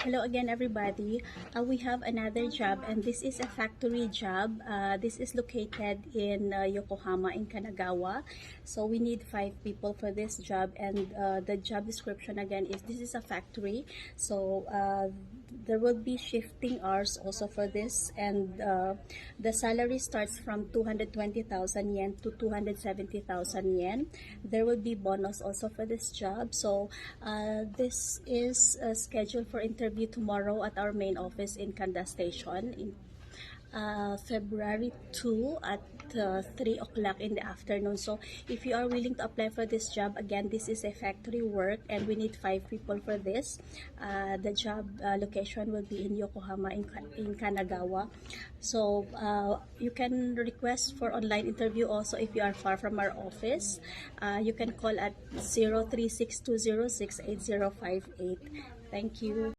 Hello again, everybody. We have another job, and this is a factory job. This is located in Yokohama in Kanagawa. So we need 5 people for this job, and the job description again is this is a factory. So there will be shifting hours also for this, and the salary starts from 220,000 yen to 270,000 yen. There will be bonus also for this job. So this is scheduled for interview tomorrow at our main office in Kanda Station in February 2 at 3 o'clock in the afternoon. So if you are willing to apply for this job, again, this is a factory work and we need 5 people for this. The job location will be in Yokohama in Kanagawa. So you can request for online interview also if you are far from our office. You can call at 0362068058. Thank you.